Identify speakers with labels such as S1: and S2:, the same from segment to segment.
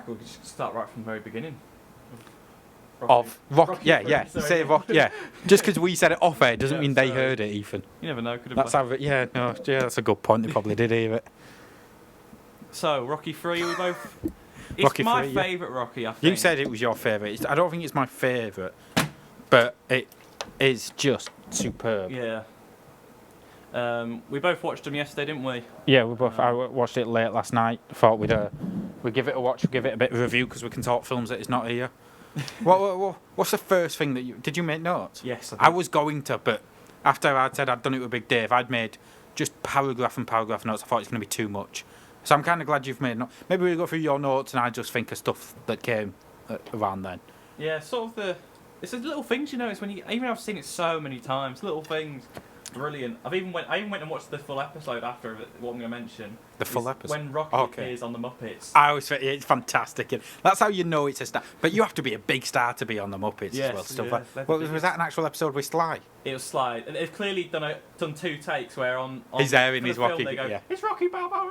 S1: back, we could just start right from the very beginning.
S2: Rocky, yeah. Say Rock, yeah. Just because we said it off air doesn't mean they heard it, Ethan.
S1: You never know. Could have.
S2: That's how. Yeah, that's a good point. They probably did hear it.
S1: So Rocky 3, we both. It's
S2: Rocky
S1: my
S2: 3, yeah.
S1: favourite Rocky. I think.
S2: You said it was your favourite. I don't think it's my favourite, but it is just superb.
S1: Yeah. We both watched them yesterday, didn't we?
S2: Yeah, we both. I watched it late last night. Thought we'd give it a watch, give it a bit of a review because we can talk films that is not here. What's the first thing that did you make notes?
S1: Yes,
S2: I was going to, but after I'd said I'd done it with Big Dave, I'd made just paragraph and paragraph notes. I thought it's going to be too much, so I'm kind of glad you've made notes. Maybe we'll go through your notes and I just think of stuff that came around then.
S1: Yeah, sort of it's the little things you notice when you. Even I've seen it so many times. Little things, brilliant. I even went and watched the full episode after what I'm going to mention.
S2: The full episode?
S1: When Rocky appears on the Muppets.
S2: I always think it's fantastic. That's how you know it's a star. But you have to be a big star to be on the Muppets as well. Stuff like. Well, was that an actual episode with Sly?
S1: It was Sly, and they've clearly done 2 takes where on
S2: he's there in his
S1: film,
S2: Rocky.
S1: They go,
S2: yeah.
S1: It's Rocky Balboa.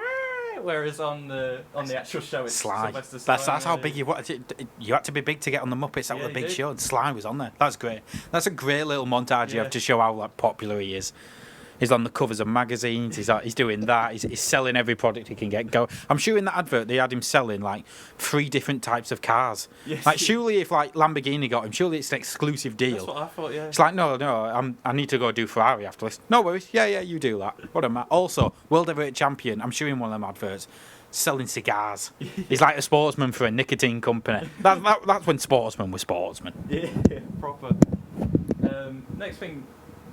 S1: Whereas on the actual show, it's
S2: Sly.
S1: Sylvester Stallone.
S2: That's how big you wanted. You had to be big to get on the Muppets. That was a big show, and Sly was on there. That's great. That's a great little montage you have to show how popular he is. He's on the covers of magazines. He's doing that. He's selling every product he can get. I'm sure in that advert they had him selling like 3 different types of cars.
S1: Yes.
S2: Like surely if like Lamborghini got him, surely it's an exclusive deal.
S1: That's what I thought. Yeah.
S2: It's like no. I need to go do Ferrari after this. No worries. Yeah, you do that. What am I? Also, world heavyweight champion. I'm sure in one of them adverts. Selling cigars. He's like a sportsman for a nicotine company. That's when sportsmen were sportsmen.
S1: Yeah, proper. Next thing,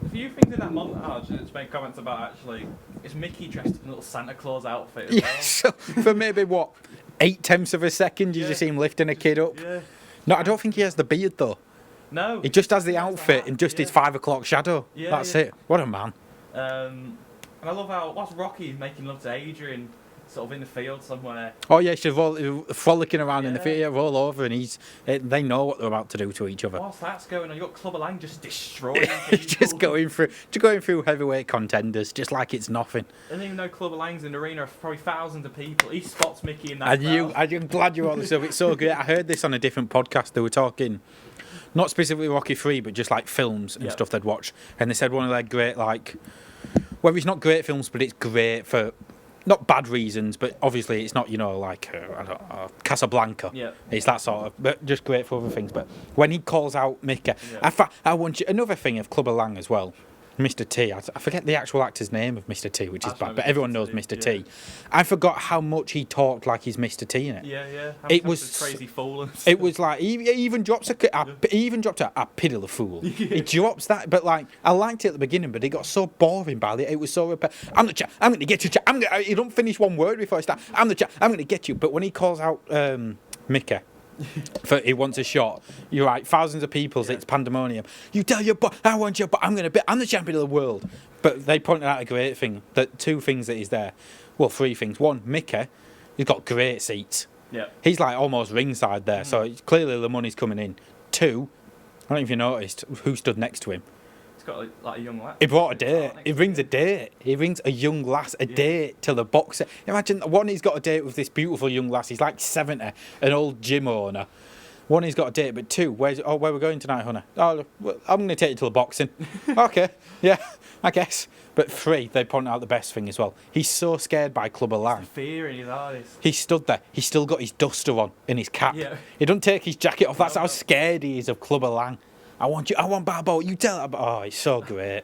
S1: a few things in that montage that's made comments about actually is Mickey dressed in a little Santa Claus outfit as well.
S2: So for maybe 0.8 of a second you just see him lifting a kid up.
S1: Yeah.
S2: No, I don't think he has the beard though.
S1: No.
S2: He just has the outfit and just his 5 o'clock shadow.
S1: Yeah,
S2: That's it. What a man.
S1: And I love how whilst Rocky is making love to Adrian, sort of in the field somewhere.
S2: Oh yeah, she's frolicking around in the theatre, roll over, and they know what they're about to do to each other.
S1: Whilst that's going on, you got Clubber Lang just destroying people.
S2: just going through heavyweight contenders, just like it's nothing.
S1: And even though Clubber Lang's in the arena of probably thousands of people, he spots Mickey in that crowd.
S2: I'm glad you brought this up. It's so great. I heard this on a different podcast. They were talking, not specifically Rocky 3, but just like films and stuff they'd watch. And they said one of their great, like, well, it's not great films, but it's great for not bad reasons, but obviously it's not, like Casablanca.
S1: Yeah.
S2: It's that sort of, but just great for other things. But when he calls out Mickey, I want you. Another thing of Clubber Lang as well. Mr. T. I forget the actual actor's name of Mr. T, which is bad, but everyone knows Mr. T. I forgot how much he talked like he's Mr. T in it.
S1: Yeah.
S2: It was
S1: crazy fool.
S2: It was like he even dropped a piddle of fool. He drops that, but like I liked it at the beginning, but it got so boring by it. It was so I'm the chap. I'm going to get you. He don't finish one word before I start. I'm the chap. I'm going to get you. But when he calls out Mickey. He wants a shot. You're right. Thousands of people. It's pandemonium. You tell your boy, I want your boy. I'm the champion of the world. But they pointed out a great thing. That 2 things that he's there. Well, 3 things. 1, Mickey. He's got great seats.
S1: Yeah.
S2: He's like almost ringside there. So clearly the money's coming in. 2, I don't know if you noticed who stood next to him.
S1: He's got like a young lad.
S2: He brought a date. He brings a date. He brings a young lass a date to the boxer. Imagine, 1, he's got a date with this beautiful young lass. He's like 70, an old gym owner. 1, he's got a date, but 2, where we're going tonight, honey? Oh, well, I'm going to take you to the boxing. Okay, yeah, I guess. But 3, they point out the best thing as well. He's so scared by Clubber Lang.
S1: Fear in his eyes.
S2: He stood there. He's still got his duster on in his cap.
S1: Yeah.
S2: He doesn't take his jacket off. That's how scared he is of Clubber Lang. I want Balboa. You tell him. Oh, he's so great.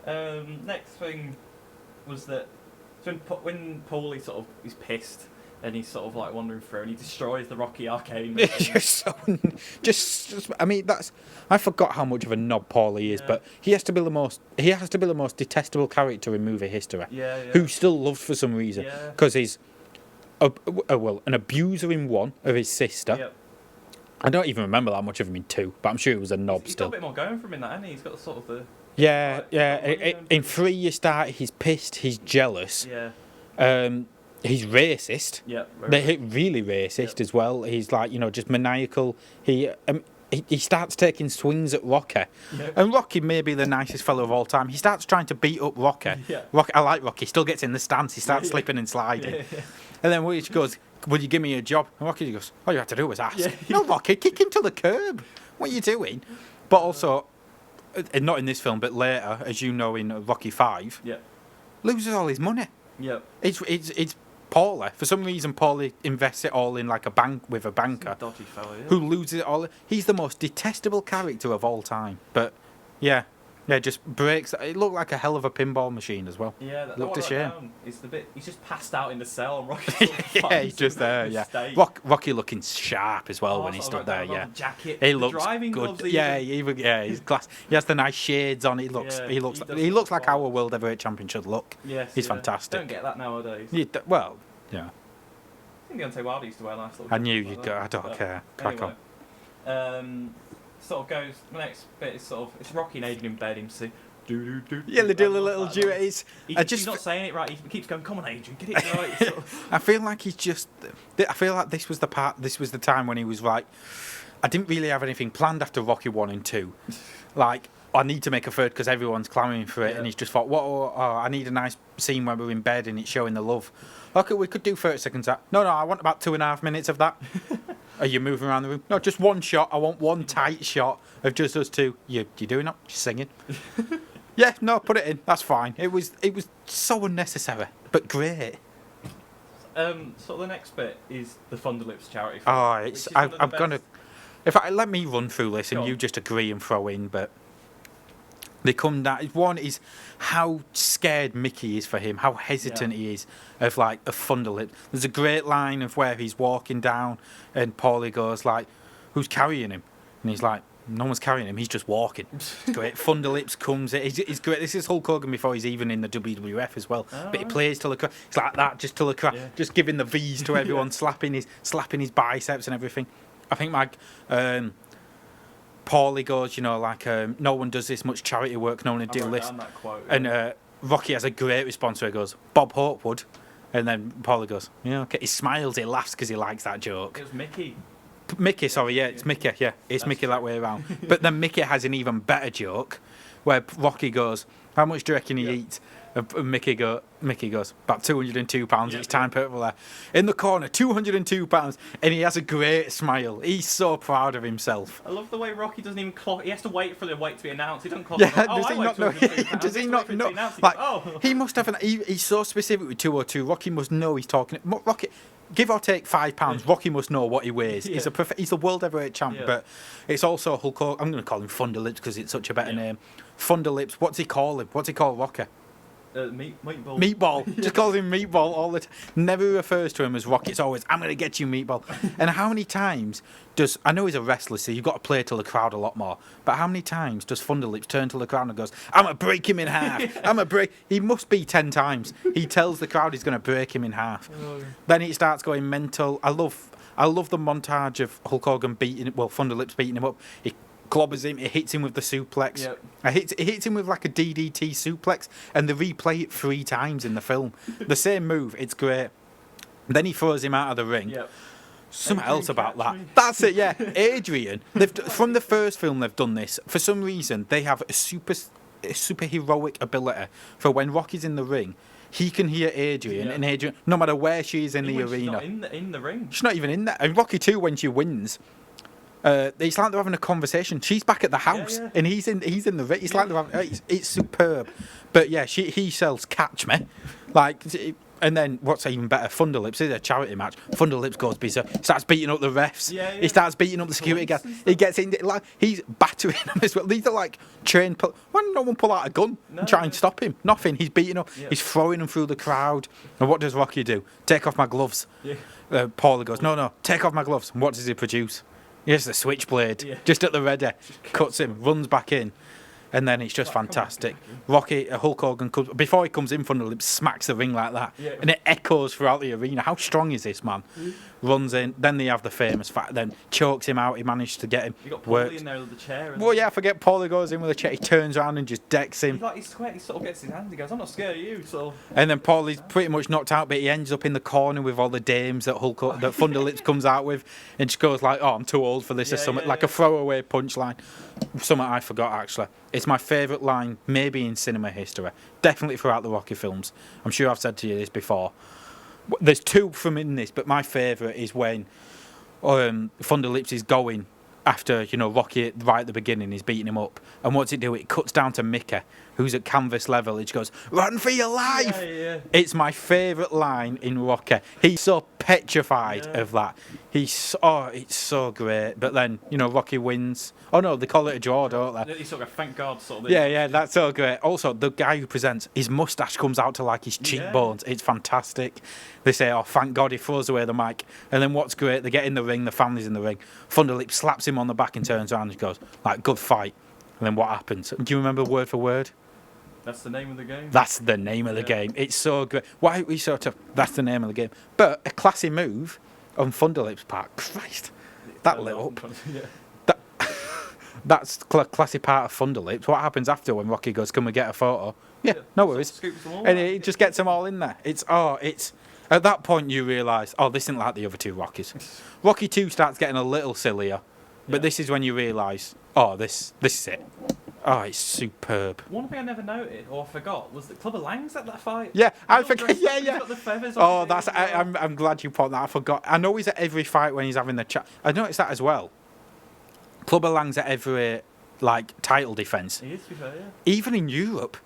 S1: Next thing was that when Paulie sort of is pissed and he's sort of like wandering through and he destroys the Rocky arcade.
S2: I mean, I forgot how much of a knob Paulie is, but he has to be the most detestable character in movie history.
S1: Yeah.
S2: Who still loved for some reason because he's an abuser in 1 of his sister.
S1: Yep.
S2: I don't even remember that much of him in 2, but I'm sure it was a knob
S1: he's
S2: still.
S1: Got a bit more going for him in that, hasn't he? He's got sort of the...
S2: Yeah. In 3, you start, he's pissed, he's jealous.
S1: Yeah.
S2: He's racist.
S1: Yeah.
S2: They're really racist as well. He's like, just maniacal. He starts taking swings at Rocky. Yeah. And Rocky may be the nicest fellow of all time. He starts trying to beat up Rocky.
S1: Yeah.
S2: I like Rocky. He still gets in the stance. He starts slipping and sliding.
S1: Yeah.
S2: And then he goes, will you give me a job? And Rocky goes, all you had to do was ask.
S1: Yeah.
S2: No, Rocky, kick him to the curb. What are you doing? But also, not in this film, but later, as you know in Rocky 5,
S1: Yeah.
S2: loses all his money.
S1: Yeah.
S2: It's Paulie. For some reason, Paulie invests it all in like a bank with a banker
S1: Dodgy fella, yeah.
S2: who loses it all. He's the most detestable character of all time. But yeah, just breaks. It looked like a hell of a pinball machine as well.
S1: Yeah, that
S2: Looked
S1: one
S2: a shame.
S1: down is the bit. He's just passed out in the cell. And Rocky sort of
S2: Yeah,
S1: finds
S2: he's just
S1: him
S2: there.
S1: with
S2: Yeah,
S1: steak.
S2: Rocky looking sharp as well
S1: Oh,
S2: when he
S1: sort
S2: stood
S1: of
S2: there.
S1: like
S2: Yeah,
S1: the jacket,
S2: he
S1: the
S2: looks
S1: driving
S2: good.
S1: gloves
S2: Yeah,
S1: even.
S2: he's glass. He has the nice shades on. He looks.
S1: Yeah,
S2: he looks.
S1: he does
S2: He
S1: look
S2: looks like
S1: well.
S2: our World Heavyweight Champion should look.
S1: Yes,
S2: He's
S1: yeah.
S2: fantastic.
S1: Don't get that nowadays.
S2: Well, yeah.
S1: I think Deontay Wilder used to wear nice little.
S2: I knew
S1: jackets
S2: you'd
S1: like
S2: go.
S1: that,
S2: I don't
S1: but
S2: care. Crack
S1: anyway,
S2: on.
S1: Sort of goes. The next bit is sort of it's Rocky and Adrian in bed. Him say, do.
S2: Yeah, they do
S1: and
S2: the
S1: all
S2: little
S1: that,
S2: duet.
S1: like-
S2: It's.
S1: He,
S2: I just.
S1: he's not saying it right. He keeps going. Come on, Adrian, get it right. Sort of.
S2: I feel like he's just. I feel like this was the part. This was the time when he was like, I didn't really have anything planned after Rocky 1 and 2. Like, I need to make a third because everyone's clamouring for it,
S1: Yeah.
S2: and he's just thought, what? Oh, I need a nice scene where we're in bed and it's showing the love. Okay, we could do 30 seconds of that. No, I want about 2.5 minutes of that. Are you moving around the room? No, just one shot. I want one tight shot of just us two. You doing that? Just singing. Yeah, no, put it in. That's fine. It was so unnecessary, but great.
S1: So the next bit is the Thunder Lips charity. Film,
S2: Oh,
S1: which
S2: it's.
S1: is one of the
S2: I'm gonna.
S1: best-
S2: If I let me run through this and
S1: Go
S2: you
S1: on.
S2: just agree and throw in, but they come down. One is how scared Mickey is for him, how hesitant he is of like a Thunderlip. There's a great line of where he's walking down and Paulie goes like, "Who's carrying him?" And he's like, "No one's carrying him. He's just walking." It's great. Thunderlips comes in. He's great. This is Hulk Hogan before he's even in the WWF as well.
S1: Oh,
S2: but he
S1: right.
S2: plays till the crowd. It's like that, just till the crowd,
S1: Yeah.
S2: just giving the V's to everyone, slapping his biceps and everything. I think Paulie goes, no one does this much charity work, no one would
S1: I
S2: do
S1: wrote
S2: this.
S1: down that quote.
S2: And Rocky has a great response where he goes, Bob Hope would. And then Paulie goes, yeah, okay. He smiles, he laughs because he likes that joke.
S1: it was Mickey.
S2: Mickey, sorry, yeah, it's Mickey, yeah. It's
S1: That's
S2: Mickey that
S1: true.
S2: way around. But then Mickey has an even better joke where Rocky goes, how much do you reckon he
S1: Yeah.
S2: eats? And Mickey goes, about £202,
S1: Yeah,
S2: it's time purple there. In the corner, £202, and he has a great smile. He's so proud of himself.
S1: I love the way Rocky doesn't even clock. He has to wait for the weight to be announced. He doesn't clock.
S2: Yeah,
S1: it. Oh,
S2: does
S1: I
S2: he
S1: weigh
S2: not know?
S1: 203 pounds.
S2: Does he
S1: Just
S2: not
S1: wait for it to be
S2: know?
S1: announced. He
S2: Like,
S1: goes, oh.
S2: he must have he's so specific with 202. Rocky must know he's talking. Rocky, give or take £5, Rocky must know what he weighs.
S1: Yeah.
S2: He's a world heavyweight champ,
S1: Yeah.
S2: but it's also Hulk Hogan. I'm going to call him Thunderlips because it's such a better
S1: Yeah.
S2: name. Thunderlips. What's he call him? What's he call Rocky?
S1: Meatball.
S2: Meatball. Just calls him Meatball all the time. Never refers to him as Rocky. It's always, I'm going to get you, Meatball. And how many times I know he's a wrestler, so you've got to play to the crowd a lot more, but how many times does Thunderlips turn to the crowd and goes, I'm going to break him in half. He must be 10 times. He tells the crowd he's going to break him in half.
S1: Oh,
S2: Then he starts going mental. I love the montage of Hulk Hogan Thunderlips beating him up. He clobbers him, it hits him with the suplex.
S1: Yep.
S2: It hits him with like a DDT suplex, and they replay it 3 times in the film. The same move, it's great. Then he throws him out of the ring.
S1: Yep.
S2: Something
S1: Adrian,
S2: else about
S1: catch
S2: that.
S1: me.
S2: That's it, yeah. Adrian, from the first film they've done this. For some reason, they have a super heroic ability for when Rocky's in the ring. He can hear Adrian,
S1: Yeah.
S2: and Adrian, no matter where she is in the
S1: Even when she's
S2: arena,
S1: not in the ring.
S2: she's not even in there. And Rocky 2, when she wins, it's like they're having a conversation. She's back at the house,
S1: yeah.
S2: and he's in the ring. It's like they're having, it's superb. But yeah, he sells Catch Me, like. And then what's even better, Thunderlips is a charity match. Thunderlips goes berserk, starts beating up the refs.
S1: Yeah, yeah.
S2: He starts beating up the security guards.
S1: Police and
S2: He gets in, like he's battering them as well. These are like trained. Why did no one pull out a gun
S1: No,
S2: and try and
S1: no.
S2: stop him? Nothing. He's beating up.
S1: Yeah.
S2: He's throwing them through the crowd. And what does Rocky do? Take off my gloves.
S1: Yeah.
S2: Paulie goes, no, take off my gloves. And what does he produce? He has the switchblade,
S1: Yeah.
S2: just at the ready, cuts him, runs back in, and then it's just
S1: Like, come on,
S2: fantastic.
S1: come on.
S2: Rocky, Hulk Hogan, before he comes in front of him, smacks the ring like that,
S1: Yeah.
S2: and it echoes throughout the arena. How strong is this man? Runs in, then they have the famous fact, then chokes him out. He managed to get him.
S1: You got
S2: worked.
S1: Paulie in there with the chair.
S2: Well, yeah, I forget. Paulie goes in with a chair. He turns around and just decks him.
S1: He's square. He sort of gets his hand. He goes, "I'm not scared of you." So
S2: And then Paulie's pretty much knocked out, but he ends up in the corner with all the dames that that Thunderlips comes out with, and just goes like, "Oh, I'm too old for this," or
S1: Yeah,
S2: something,
S1: yeah,
S2: like
S1: yeah.
S2: a throwaway punchline. Something I forgot actually. It's my favourite line, maybe in cinema history, definitely throughout the Rocky films. I'm sure I've said to you this before. There's two from in this, but my favourite is when Thunder Lips is going after, Rocky right at the beginning, he's beating him up. And what's it do? It cuts down to Mickey, who's at canvas level. He just goes, "Run for your life!"
S1: Yeah.
S2: It's my favourite line in Rocky. He's so petrified of that. It's so great. But then, Rocky wins. Oh no, they call it a draw, don't they?
S1: He's sort of thank God sort of.
S2: Yeah, that's so great. Also, the guy who presents, his moustache comes out to like his cheekbones. It's fantastic. They say, "Oh, thank God," he throws away the mic. And then what's great, they get in the ring, the family's in the ring. Thunder Lips slaps him on the back and turns around and goes, like, "Good fight." And then what happens? Do you remember word for word?
S1: That's the name of the game.
S2: That's the name of the game. It's so great. Why are we so tough? That's the name of the game. But a classy move on Thunder Lips' part. Christ, that lit up.
S1: Yeah.
S2: That's classy part of Thunder Lips. What happens after when Rocky goes, "Can we get a photo?" Yeah, no worries.
S1: Scoops them all
S2: And
S1: out.
S2: it just gets them all in there. It's at that point you realise, this isn't like the other two Rockies. Rocky 2 starts getting a little sillier, but this is when you realise, this is it. Oh, it's superb.
S1: One thing I never noted or forgot was that Clubber Lang's at that fight.
S2: Yeah, I
S1: He's all
S2: forget.
S1: dressed up,
S2: Yeah.
S1: He's got the feathers
S2: Oh,
S1: on
S2: that's.
S1: his ears as well.
S2: I'm glad you pointed that. I forgot. I know he's at every fight when he's having the chat. I noticed that as well. Clubber Lang's at every title defence.
S1: He is, to be fair, yeah.
S2: Even in Europe.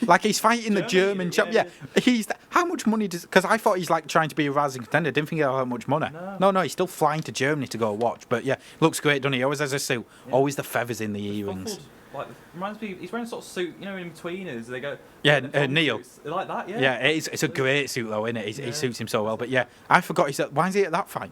S2: Like he's fighting the German
S1: Germany,
S2: champ. Yeah, how much money does? Because I thought he's trying to be a rising contender. Didn't think he had that much money. No, he's still flying to Germany to go watch. But yeah, looks great, doesn't he? Always has a suit.
S1: Yeah.
S2: Always the feathers in the earrings.
S1: Ruffled, reminds me. He's wearing a sort of suit, in betweeners. They go.
S2: Yeah,
S1: the
S2: Neil.
S1: suits. They like that, yeah.
S2: Yeah, it's a great suit though, isn't it? He
S1: Yeah.
S2: suits him so well. But yeah, I forgot he's at. Why is he at that fight?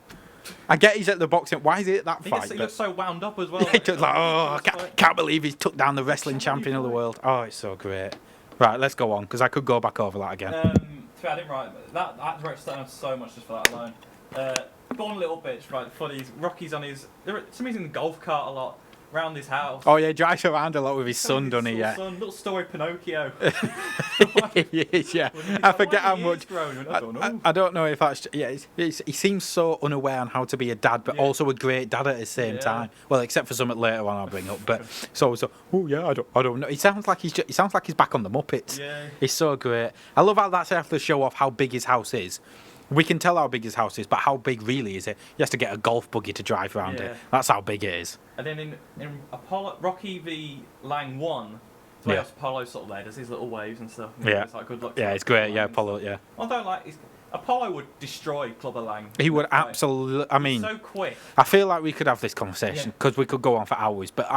S2: I get he's at the boxing. Why is he at that
S1: He
S2: fight?
S1: looks so wound up as well.
S2: He just I can't believe he's took down the wrestling champion of the world. Oh, it's so great. Right, let's go on because I could go back over that again.
S1: I didn't write that. That's where it's starting so much just for that alone. Born little bitch, right? Funny. Rocky's on his. Somebody's in the golf cart a lot around his house.
S2: Oh yeah, drives around a lot with his son, doesn't he? Yeah.
S1: Little story Pinocchio.
S2: Yeah. I forget how much. I don't know if that's. Yeah, he seems so unaware on how to be a dad, but also a great dad at the same time. Well, except for something later on I'll bring up. But so. Oh yeah, I don't know. He sounds like he's back on the Muppets.
S1: Yeah.
S2: He's so great. I love how that's after the show off how big his house is. We can tell how big his house is, but how big really is it? He has to get a golf buggy to drive around it. That's how big it is.
S1: And then in Rocky v Lang 1, it's where Apollo sort of there, does his little waves and stuff.
S2: Yeah.
S1: It's like good luck.
S2: Yeah, it's great. Yeah, Apollo. Yeah.
S1: I don't like. Apollo would destroy Clubber Lang.
S2: He would absolutely. I mean,
S1: so quick.
S2: I feel like we could have this conversation because we could go on for hours. But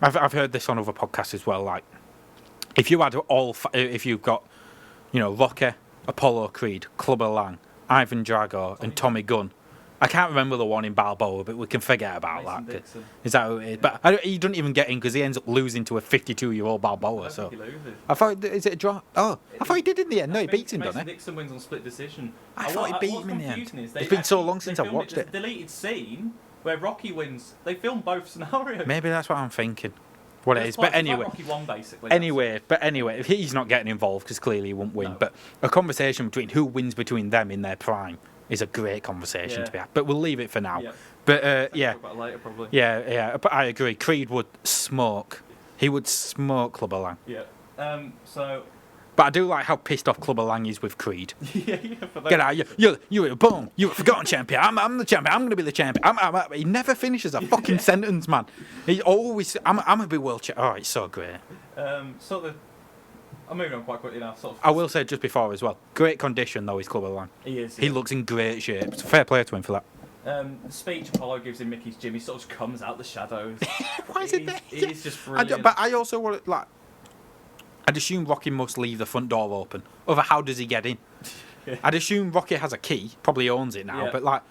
S2: I've heard this on other podcasts as well. Like, if you had if you've got, Rocky, Apollo Creed, Clubber Lang, Ivan Drago, and Tommy Gunn. I can't remember the one in Balboa, but we can forget about
S1: Mason
S2: that.
S1: Dixon.
S2: Is that who it is? But he doesn't even get in because he ends up losing to a 52-year-old Balboa.
S1: I think he loses.
S2: I thought, is it a draw? Oh, I thought he did in the end. No, he beats him, doesn't
S1: Mason
S2: he?
S1: Dixon wins on split decision.
S2: I thought he beat
S1: what's
S2: him in the end.
S1: confusing is
S2: It's been so long since
S1: they
S2: I've
S1: filmed
S2: watched it.
S1: There's a deleted scene where Rocky wins. They filmed both scenarios.
S2: Maybe that's what I'm thinking. What it is, but
S1: It's like
S2: anyway.
S1: Rocky 1 basically.
S2: Anyway, if he's not getting involved because clearly he won't win.
S1: No.
S2: But a conversation between who wins between them in their prime is a great conversation to be had. But we'll leave it for now.
S1: Yeah.
S2: But
S1: Talk about it later probably.
S2: yeah. But I agree. Creed would smoke. He would smoke Clubber Lang.
S1: Yeah. So.
S2: But I do like how pissed off Clubber Lang is with Creed.
S1: yeah. For that.
S2: Get out! You're boom! You're a forgotten champion. I'm the champion. I'm going to be the champion. He never finishes a fucking sentence, man. He always. I'm gonna be world champion. Oh, it's so great.
S1: I'm moving on quite quickly now.
S2: I will say just before as well. Great condition though is Clubber Lang.
S1: He is.
S2: He looks in great shape. It's a fair play to him for that.
S1: The speech Apollo gives in Mickey's gym, he sort of comes out the shadows.
S2: Why is it there?
S1: He's just brilliant.
S2: But I also want to, I'd assume Rocky must leave the front door open. Other how does he get in? I'd assume Rocky has a key, probably owns it now.
S1: Yeah.
S2: But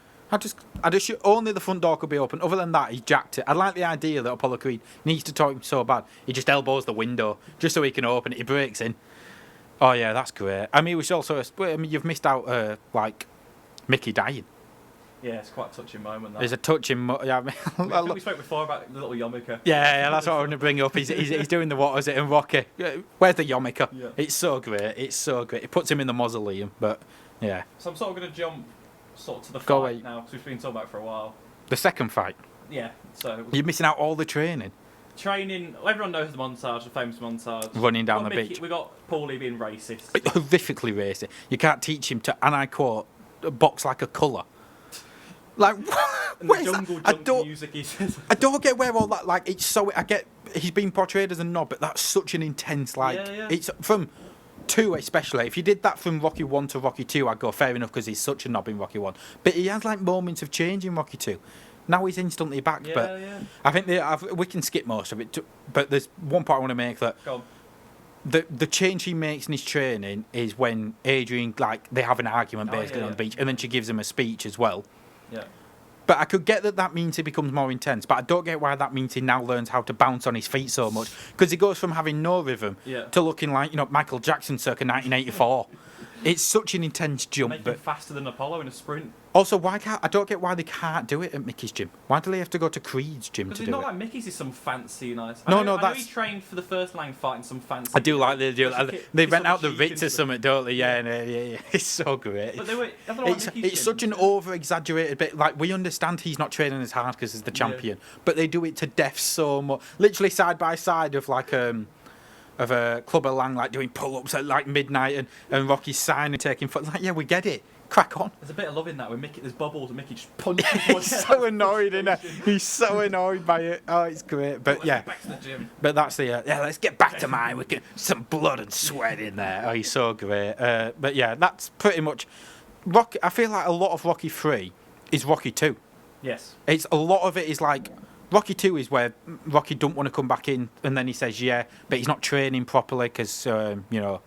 S2: I'd assume only the front door could be open. Other than that, he's jacked it. I like the idea that Apollo Creed needs to talk him so bad. He just elbows the window just so he can open it. He breaks in. Oh yeah, that's great. I mean, we should also. You've missed out Mickey dying.
S1: Yeah, it's quite a touching moment. That.
S2: There's a touching.
S1: I think we spoke before about the little Yomika.
S2: Yeah, that's what I want to bring up. He's doing the what is it in Rocky? Where's the Yomika?
S1: Yeah.
S2: It's so great. It puts him in the mausoleum, but yeah.
S1: So I'm sort of going to jump to the
S2: Go
S1: fight
S2: away.
S1: now because we've been talking about it for a while.
S2: The second fight,
S1: Yeah. So
S2: you're missing out all the training.
S1: training. Everyone knows the montage, the famous montage.
S2: Running down
S1: We got
S2: the
S1: Mickey-
S2: beach.
S1: We got Paulie being racist.
S2: Horrifically racist. You can't teach him to, and I quote, box like a colour. Like,
S1: And
S2: what
S1: the
S2: is that?
S1: jungle
S2: I
S1: junk
S2: don't,
S1: music he says.
S2: I don't get where all that, like, it's so, I get, he's been portrayed as a knob, but that's such an intense, like,
S1: Yeah.
S2: it's from 2 especially. If you did that from Rocky 1 to Rocky 2, I'd go fair enough because he's such a knob in Rocky 1. But he has, like, moments of change in Rocky 2. Now he's instantly back,
S1: Yeah,
S2: but
S1: yeah.
S2: I think we can skip most of it. But there's one part I want to make that
S1: Go on.
S2: the change he makes in his training is when Adrian, like, they have an argument
S1: Oh,
S2: basically
S1: yeah,
S2: on the
S1: yeah.
S2: beach, and then she gives him a speech as well.
S1: Yeah.
S2: But I could get that means he becomes more intense, but I don't get why that means he now learns how to bounce on his feet so much. Because he goes from having no rhythm
S1: Yeah.
S2: to looking like, you know, Michael Jackson circa 1984. It's such an intense jump.
S1: Make him
S2: But
S1: faster than Apollo in a sprint.
S2: also, I don't get why they can't do it at Mickey's gym. Why do they have to go to Creed's gym
S1: Because
S2: to
S1: it's
S2: do
S1: not
S2: it?
S1: like Mickey's is some fancy nice.
S2: No,
S1: I know
S2: that's-
S1: he trained for the first Lang fight in some fancy.
S2: I do like they do.
S1: Just a
S2: They
S1: kiss
S2: rent
S1: on
S2: out the
S1: cheek
S2: Ritz
S1: and
S2: or
S1: stuff.
S2: something, don't they? Yeah. It's so great.
S1: But they were. I don't know
S2: It's,
S1: what Mickey's
S2: it's
S1: gym
S2: such an
S1: is.
S2: over exaggerated bit. Like, we understand he's not training as hard because he's the champion, but they do it to death so much. Literally side by side of like of a Clubber Lang like doing pull ups at like midnight and Rocky's signing taking foot. Like, yeah, we get it. Crack on.
S1: There's a bit of love in that when Mickey. There's bubbles and Mickey just punches.
S2: He's so annoyed, isn't he? He's so annoyed by it. Oh, it's great. But yeah,
S1: Back to the gym.
S2: but that's the let's get back to mine. We get some blood and sweat in there. Oh, he's so great. But yeah, that's pretty much Rocky. I feel like a lot of Rocky 3 is Rocky 2.
S1: Yes.
S2: It's a lot of it is like Rocky 2 is where Rocky don't want to come back in, and then he says yeah, but he's not training properly because you know,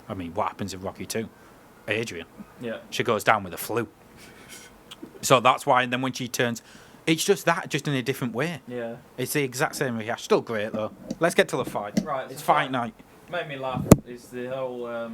S2: I mean, what happens in Rocky 2? Adrian,
S1: Yeah.
S2: she goes down with the flu, so that's why. And then when she turns, it's just that, just in a different way.
S1: Yeah.
S2: It's the exact same rehash. Still great though. Let's get to the fight.
S1: Right.
S2: It's
S1: so
S2: fight night.
S1: Made me laugh is the whole.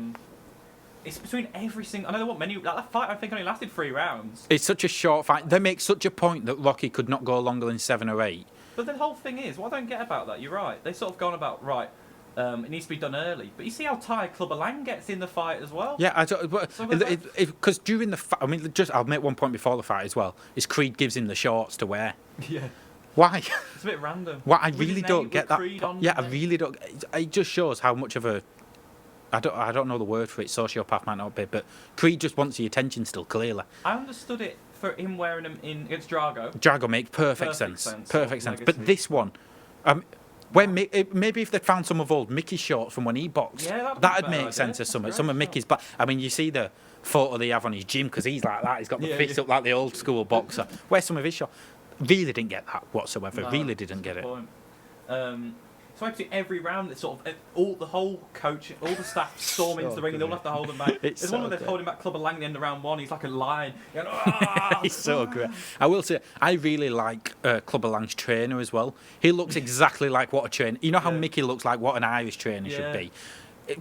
S1: It's between every single. I know there weren't many. That fight I think only lasted 3 rounds.
S2: It's such a short fight. They make such a point that Rocky could not go longer than 7 or 8.
S1: But the whole thing is, what I don't get about that, you're right. They sort of gone about right. It needs to be done early, but you see how tired Clubber Lang gets in the fight as well.
S2: Yeah, I don't.
S1: So was that-
S2: Because during the fight, I mean, just I'll make one point before the fight as well. Is Creed gives him the shorts to wear?
S1: Yeah.
S2: Why?
S1: It's a bit random.
S2: Why I
S1: With
S2: really
S1: his
S2: don't
S1: name-
S2: get
S1: with
S2: that.
S1: Creed on
S2: Yeah,
S1: the
S2: I
S1: name.
S2: really don't. It just shows how much of a. I don't know the word for it. Sociopath might not be, but Creed just wants the attention still. Clearly,
S1: I understood it for him wearing them in against Drago.
S2: Drago makes perfect
S1: Perfect
S2: sense.
S1: sense.
S2: Perfect sense.
S1: Legacy.
S2: But this one, maybe if they found some of old Mickey shorts from when he boxed,
S1: Yeah, that'd be
S2: that'd
S1: a better
S2: make sense
S1: idea.
S2: as some
S1: That's
S2: of
S1: great,
S2: Mickey's. But I mean, you see the photo they have on his gym because he's like that. He's got the
S1: Yeah,
S2: fist
S1: yeah.
S2: up like the old school boxer. Where's some of his shorts? Really didn't get that whatsoever.
S1: No,
S2: Really didn't get
S1: good
S2: it.
S1: point. So actually every round, it's sort of all the whole coach, all the staff storm into
S2: So
S1: the ring, and they all
S2: good.
S1: have to hold him back.
S2: It's
S1: There's
S2: so
S1: one where they're
S2: good.
S1: holding back Clubber Lang at the end of round 1. He's like a lion. Going, "Ah!"
S2: He's so great. I will say, I really like Clubber Lang's trainer as well. He looks exactly like what a trainer. You know how
S1: Yeah.
S2: Mickey looks like what an Irish trainer
S1: Yeah.
S2: should be.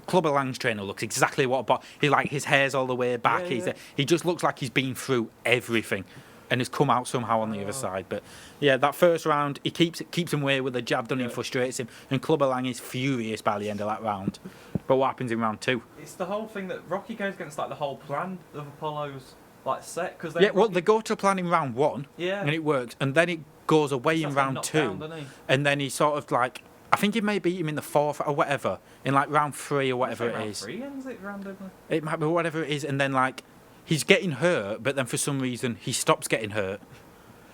S2: Clubber Lang's trainer looks exactly what. But he like his hair's all the way back.
S1: Yeah, yeah.
S2: He just looks like he's been through everything, and has come out somehow on the other
S1: Oh.
S2: side. But yeah, that first round, he keeps him away with a jab done. He
S1: Yeah.
S2: frustrates him, and Clubber Lang is furious by the end of that round. But what happens in round 2?
S1: It's the whole thing that Rocky goes against, like the whole plan of Apollo's like set because
S2: Yeah, well, they go to plan in round 1,
S1: yeah,
S2: and it works, and then it goes away in
S1: Starts getting
S2: round
S1: knocked
S2: 2.
S1: down, doesn't he?
S2: And then he sort of like, I think he may beat him in the 4th or whatever, in like round 3 or whatever it
S1: round
S2: is.
S1: 3 ends it randomly.
S2: It might be whatever it is, and then like he's getting hurt, but then for some reason he stops getting hurt.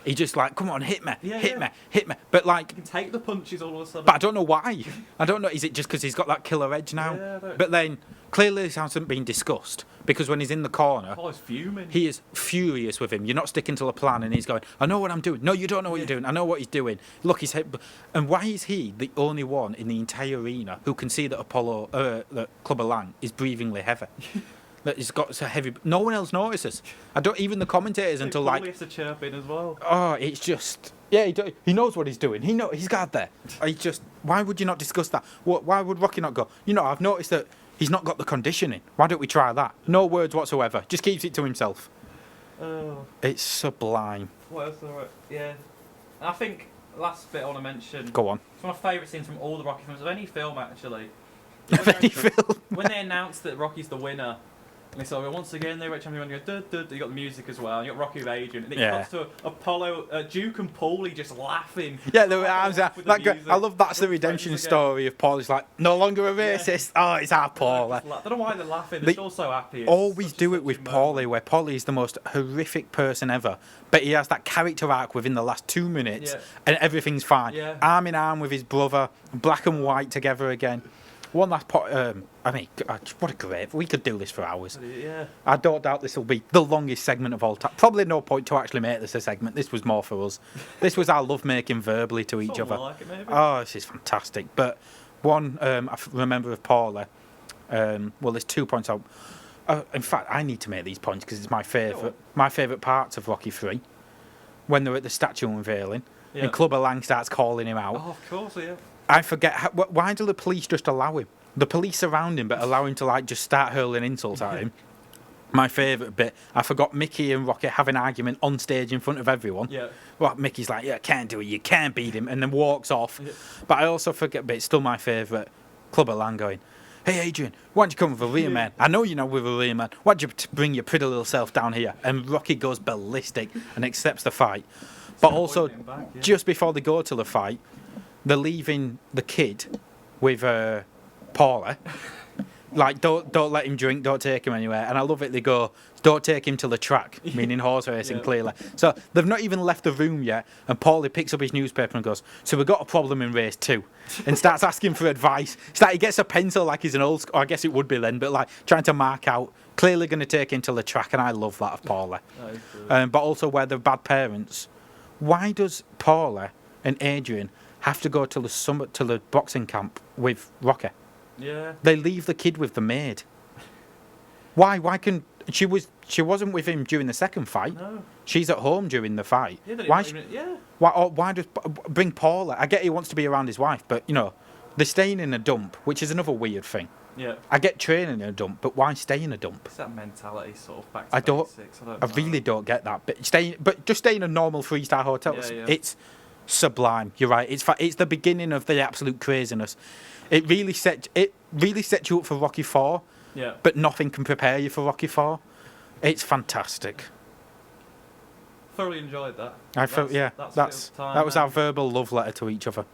S2: He just like, come on, hit me,
S1: Yeah,
S2: hit
S1: yeah.
S2: me, hit me. But like,
S1: You can take the punches all of a sudden.
S2: but I don't know why. I don't know. Is it just because he's got that killer edge now?
S1: Yeah, I don't-
S2: But then clearly this hasn't been discussed because when he's in the corner,
S1: Apollo's fuming.
S2: he is furious with him. You're not sticking to the plan, and he's going, I know what I'm doing. No, you don't know what
S1: Yeah.
S2: you're doing. I know what he's doing. Look, he's hit. And why is he the only one in the entire arena who can see that that Clubber Lang is breathingly heavy? That he's got so heavy. No one else notices. I don't even the commentators until
S1: Paulie
S2: like,
S1: has to chirp in as well.
S2: oh, it's just yeah. He knows what he's doing. He's got there. He just. Why would you not discuss that? Why would Rocky not go? You know, I've noticed that he's not got the conditioning. Why don't we try that? No words whatsoever. Just keeps it to himself.
S1: Oh,
S2: It's sublime.
S1: what else? Yeah, and I think last bit I want to mention.
S2: Go on.
S1: It's one of my favourite scenes from all the Rocky films, of any film actually.
S2: Of any film.
S1: When they announced that Rocky's the winner, And so once again, they were champion. You go, duh, duh, you got the music as well. You got Rocky with Adrian, and it
S2: Yeah.
S1: cuts to Apollo, Duke and Paulie just laughing.
S2: Yeah, the arms out.
S1: With the music.
S2: I love that's the
S1: Good
S2: redemption
S1: friends again.
S2: story of Paul. He's like, no longer a racist. Oh, it's our Paul.
S1: I don't know why they're laughing. They're
S2: They
S1: still so happy. It's
S2: always
S1: such
S2: do
S1: a
S2: it with
S1: touching moment.
S2: Paulie, where Paulie is the most horrific person ever, but he has that character arc within the last 2 minutes,
S1: Yeah.
S2: and everything's fine.
S1: Yeah.
S2: Arm in arm with his brother, black and white together again. One last pot. I mean, what a great. We could do this for hours.
S1: Yeah.
S2: I don't doubt this will be the longest segment of all time. Probably no point to actually make this a segment. This was more for us. This was our love making verbally to each
S1: Something
S2: other.
S1: like it, maybe.
S2: Oh, this is fantastic. But one remember of Paula. Well, there's 2 points out. In fact, I need to make these points because it's my favourite.
S1: on.
S2: My favourite parts of Rocky 3, when they're at the statue unveiling,
S1: Yeah.
S2: and Clubber Lang starts calling him out.
S1: Oh, of course, yeah.
S2: I forget why do the police just allow him? The police surround him, but allow him to like just start hurling insults at him. My favourite bit, I forgot Mickey and Rocky have an argument on stage in front of everyone.
S1: Yeah.
S2: Well, Mickey's like, yeah, can't do it, you can't beat him, and then walks off.
S1: Yeah.
S2: But I also forget, but it's still my favourite, Clubber Lang going, hey Adrian, why'd you come with a rear man? I know you're not with a rear man. Why'd you bring your pretty little self down here? And Rocky goes ballistic and accepts the fight. But also,
S1: pointing back, yeah.
S2: just before they go to the fight, they're leaving the kid with Paula. Like, don't let him drink, don't take him anywhere. And I love it, they go, don't take him to the track, meaning horse racing,
S1: Yeah.
S2: clearly. So they've not even left the room yet, and Paulie picks up his newspaper and goes, so we've got a problem in race 2, and starts asking for advice. It's like he gets a pencil like he's an old school, I guess it would be then, but like trying to mark out, clearly going to take him to the track, and I love that of Paulie.
S1: That is brilliant.
S2: But also where they're bad parents. Why does Paula and Adrian have to go to the boxing camp with Rocky?
S1: Yeah.
S2: They leave the kid with the maid. Why? Why can she wasn't with him during the second fight?
S1: No.
S2: She's at home during the fight.
S1: Yeah, they
S2: Why?
S1: didn't even, yeah.
S2: Why does bring Paula? I get he wants to be around his wife, but you know, they're staying in a dump, which is another weird thing.
S1: Yeah.
S2: I get training in a dump, but why stay in a dump?
S1: It's that mentality sort of back to
S2: I don't.
S1: basics.
S2: I really don't get that. But just stay in a normal 3-star hotel.
S1: Yeah, yeah.
S2: It's sublime. You're right. It's the beginning of the absolute craziness. It really sets you up for Rocky 4,
S1: Yeah.
S2: but nothing can prepare you for Rocky 4. It's fantastic.
S1: Thoroughly enjoyed that.
S2: I felt
S1: That's
S2: that was
S1: time,
S2: our verbal love letter to each other.